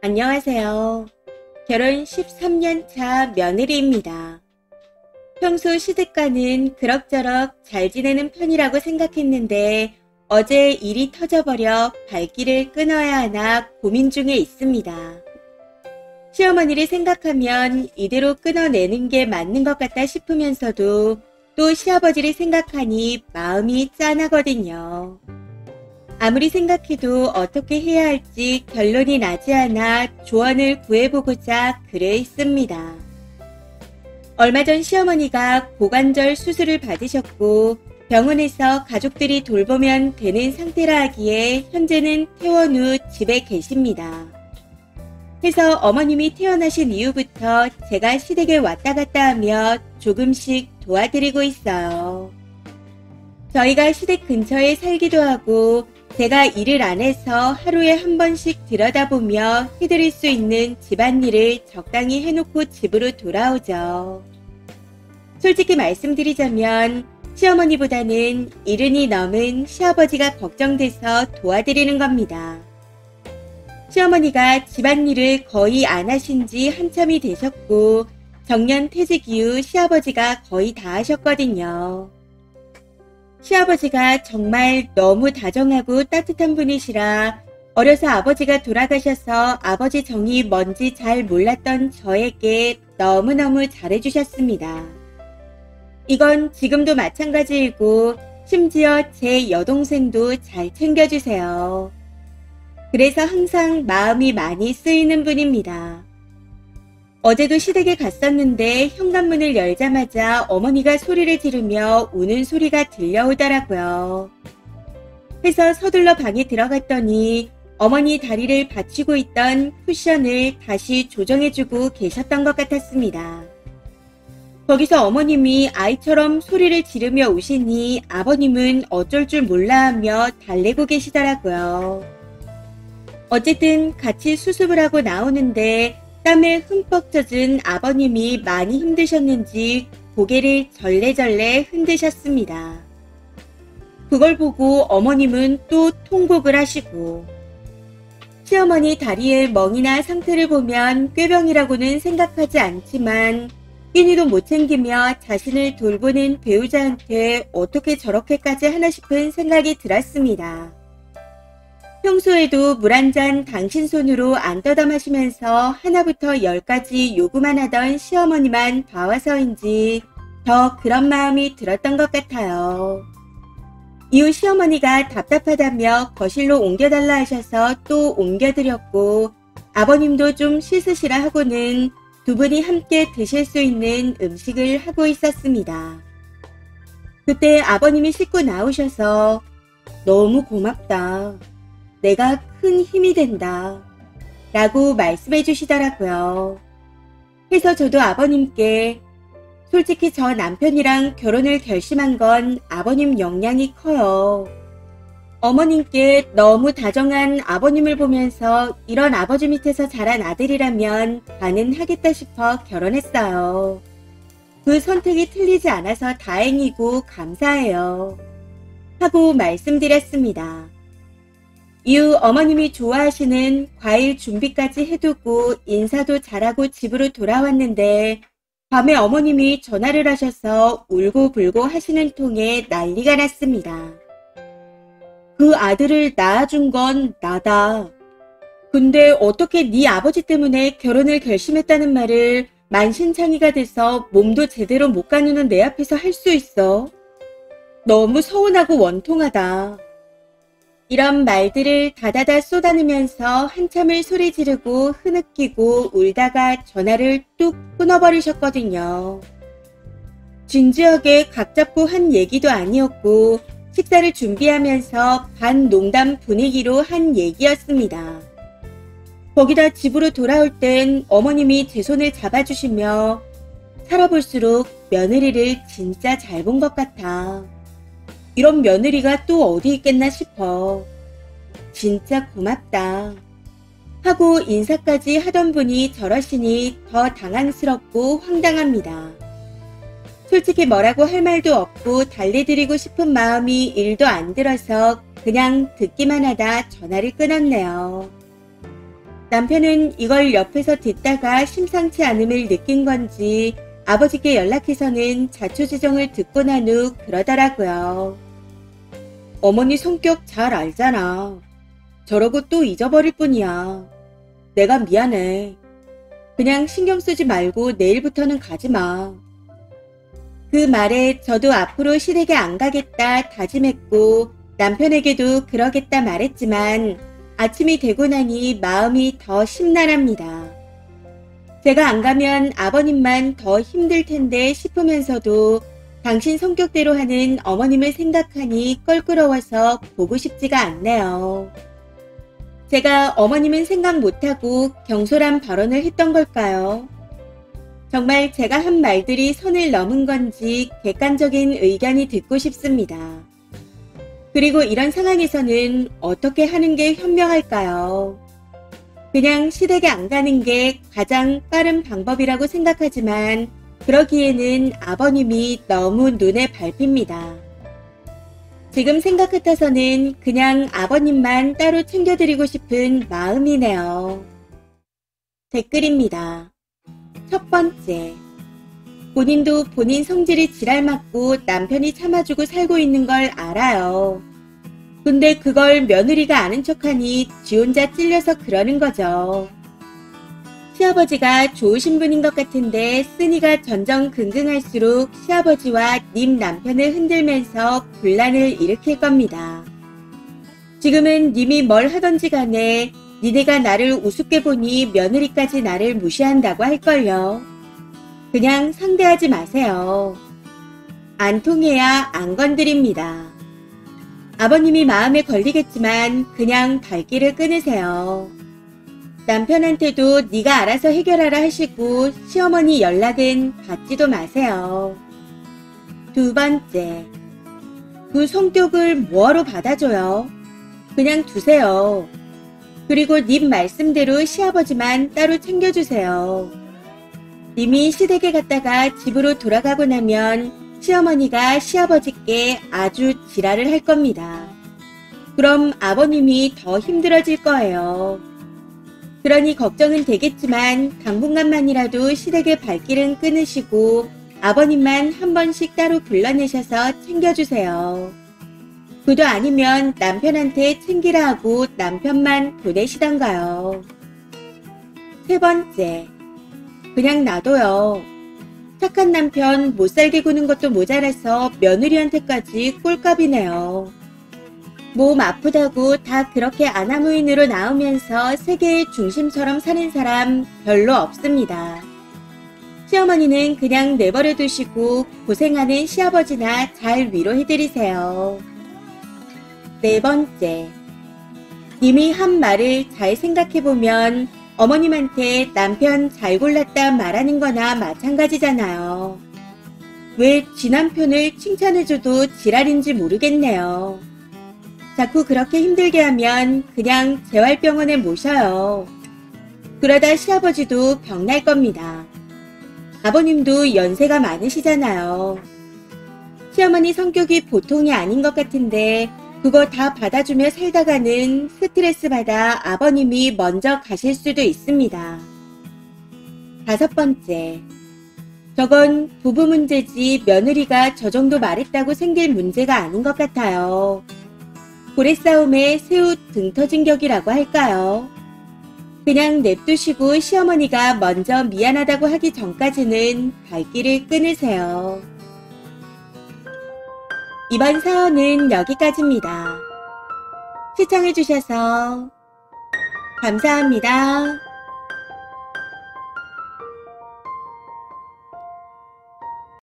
안녕하세요. 결혼 13년 차 며느리입니다. 평소 시댁과는 그럭저럭 잘 지내는 편이라고 생각했는데 어제 일이 터져버려 발길을 끊어야 하나 고민 중에 있습니다. 시어머니를 생각하면 이대로 끊어내는 게 맞는 것 같다 싶으면서도 또 시아버지를 생각하니 마음이 짠하거든요. 아무리 생각해도 어떻게 해야 할지 결론이 나지 않아 조언을 구해보고자 글을 씁니다. 얼마 전 시어머니가 고관절 수술을 받으셨고 병원에서 가족들이 돌보면 되는 상태라 하기에 현재는 퇴원 후 집에 계십니다. 해서 어머님이 태어나신 이후부터 제가 시댁에 왔다 갔다 하며 조금씩 도와드리고 있어요. 저희가 시댁 근처에 살기도 하고 제가 일을 안 해서 하루에 한 번씩 들여다보며 해드릴 수 있는 집안일을 적당히 해놓고 집으로 돌아오죠. 솔직히 말씀드리자면 시어머니보다는 이른이 넘은 시아버지가 걱정돼서 도와드리는 겁니다. 시어머니가 집안일을 거의 안 하신 지 한참이 되셨고 정년 퇴직 이후 시아버지가 거의 다 하셨거든요. 시아버지가 정말 너무 다정하고 따뜻한 분이시라 어려서 아버지가 돌아가셔서 아버지 정이 뭔지 잘 몰랐던 저에게 너무너무 잘해주셨습니다. 이건 지금도 마찬가지이고 심지어 제 여동생도 잘 챙겨주세요. 그래서 항상 마음이 많이 쓰이는 분입니다. 어제도 시댁에 갔었는데 현관문을 열자마자 어머니가 소리를 지르며 우는 소리가 들려오더라고요. 해서 서둘러 방에 들어갔더니 어머니 다리를 받치고 있던 쿠션을 다시 조정해주고 계셨던 것 같았습니다. 거기서 어머님이 아이처럼 소리를 지르며 우시니 아버님은 어쩔 줄 몰라 하며 달래고 계시더라고요. 어쨌든 같이 수습을 하고 나오는데 땀에 흠뻑 젖은 아버님이 많이 힘드셨는지 고개를 절레절레 흔드셨습니다. 그걸 보고 어머님은 또 통곡을 하시고 시어머니 다리의 멍이나 상태를 보면 꾀병이라고는 생각하지 않지만 끼니도 못 챙기며 자신을 돌보는 배우자한테 어떻게 저렇게까지 하나 싶은 생각이 들었습니다. 평소에도 물 한 잔 당신 손으로 안 떠다 마시면서 하나부터 열까지 요구만 하던 시어머니만 봐와서인지 더 그런 마음이 들었던 것 같아요. 이후 시어머니가 답답하다며 거실로 옮겨달라 하셔서 또 옮겨드렸고 아버님도 좀 씻으시라 하고는 두 분이 함께 드실 수 있는 음식을 하고 있었습니다. 그때 아버님이 씻고 나오셔서 너무 고맙다. 내가 큰 힘이 된다. 라고 말씀해 주시더라고요. 해서 저도 아버님께 솔직히 저 남편이랑 결혼을 결심한 건 아버님 영향이 커요. 어머님께 너무 다정한 아버님을 보면서 이런 아버지 밑에서 자란 아들이라면 가능하겠다 싶어 결혼했어요. 그 선택이 틀리지 않아서 다행이고 감사해요. 하고 말씀드렸습니다. 이후 어머님이 좋아하시는 과일 준비까지 해두고 인사도 잘하고 집으로 돌아왔는데 밤에 어머님이 전화를 하셔서 울고불고 하시는 통에 난리가 났습니다. 그 아들을 낳아준 건 나다. 근데 어떻게 네 아버지 때문에 결혼을 결심했다는 말을 만신창이가 돼서 몸도 제대로 못 가누는 내 앞에서 할 수 있어? 너무 서운하고 원통하다. 이런 말들을 다다다 쏟아내면서 한참을 소리 지르고 흐느끼고 울다가 전화를 뚝 끊어버리셨거든요. 진지하게 각 잡고 한 얘기도 아니었고 식사를 준비하면서 반 농담 분위기로 한 얘기였습니다. 거기다 집으로 돌아올 땐 어머님이 제 손을 잡아주시며 살아볼수록 며느리를 진짜 잘 본 것 같아. 이런 며느리가 또 어디 있겠나 싶어. 진짜 고맙다. 하고 인사까지 하던 분이 저러시니 더 당황스럽고 황당합니다. 솔직히 뭐라고 할 말도 없고 달래드리고 싶은 마음이 1도 안 들어서 그냥 듣기만 하다 전화를 끊었네요. 남편은 이걸 옆에서 듣다가 심상치 않음을 느낀 건지 아버지께 연락해서는 자초지종을 듣고 난 후 그러더라고요. 어머니 성격 잘 알잖아. 저러고 또 잊어버릴 뿐이야. 내가 미안해. 그냥 신경 쓰지 말고 내일부터는 가지 마. 그 말에 저도 앞으로 시댁에 안 가겠다 다짐했고 남편에게도 그러겠다 말했지만 아침이 되고 나니 마음이 더 심란합니다. 제가 안 가면 아버님만 더 힘들 텐데 싶으면서도 당신 성격대로 하는 어머님을 생각하니 껄끄러워서 보고 싶지가 않네요. 제가 어머님은 생각 못하고 경솔한 발언을 했던 걸까요? 정말 제가 한 말들이 선을 넘은 건지 객관적인 의견이 듣고 싶습니다. 그리고 이런 상황에서는 어떻게 하는 게 현명할까요? 그냥 시댁에 안 가는 게 가장 빠른 방법이라고 생각하지만 그러기에는 아버님이 너무 눈에 밟힙니다. 지금 생각 같아서는 그냥 아버님만 따로 챙겨드리고 싶은 마음이네요. 댓글입니다. 첫 번째, 본인도 본인 성질이 지랄맞고 남편이 참아주고 살고 있는 걸 알아요. 근데 그걸 며느리가 아는 척하니 지 혼자 찔려서 그러는 거죠. 시아버지가 좋으신 분인 것 같은데 쓰니가 전전긍긍할수록 시아버지와 님 남편을 흔들면서 분란을 일으킬 겁니다. 지금은 님이 뭘 하던지 간에 니네가 나를 우습게 보니 며느리까지 나를 무시한다고 할걸요. 그냥 상대하지 마세요. 안 통해야 안 건드립니다. 아버님이 마음에 걸리겠지만 그냥 발길을 끊으세요. 남편한테도 네가 알아서 해결하라 하시고 시어머니 연락은 받지도 마세요. 두 번째, 그 성격을 뭐하러 받아줘요? 그냥 두세요. 그리고 님 말씀대로 시아버지만 따로 챙겨주세요. 님이 시댁에 갔다가 집으로 돌아가고 나면 시어머니가 시아버지께 아주 지랄을 할 겁니다. 그럼 아버님이 더 힘들어질 거예요. 그러니 걱정은 되겠지만 당분간만이라도 시댁의 발길은 끊으시고 아버님만 한 번씩 따로 불러내셔서 챙겨주세요. 그도 아니면 남편한테 챙기라 하고 남편만 보내시던가요. 세 번째, 그냥 놔둬요. 착한 남편 못살게 구는 것도 모자라서 며느리한테까지 꼴값이네요. 몸 아프다고 다 그렇게 아나무인으로 나오면서 세계의 중심처럼 사는 사람 별로 없습니다. 시어머니는 그냥 내버려 두시고 고생하는 시아버지나 잘 위로해드리세요. 네 번째, 님이 한 말을 잘 생각해보면 어머님한테 남편 잘 골랐다 말하는 거나 마찬가지잖아요. 왜 지 남편을 칭찬해줘도 지랄인지 모르겠네요. 자꾸 그렇게 힘들게 하면 그냥 재활병원에 모셔요. 그러다 시아버지도 병날 겁니다. 아버님도 연세가 많으시잖아요. 시어머니 성격이 보통이 아닌 것 같은데 그거 다 받아주며 살다가는 스트레스 받아 아버님이 먼저 가실 수도 있습니다. 다섯 번째, 저건 부부 문제지 며느리가 저 정도 말했다고 생길 문제가 아닌 것 같아요. 고래싸움에 새우 등 터진 격이라고 할까요? 그냥 냅두시고 시어머니가 먼저 미안하다고 하기 전까지는 발길을 끊으세요. 이번 사연은 여기까지입니다. 시청해주셔서 감사합니다.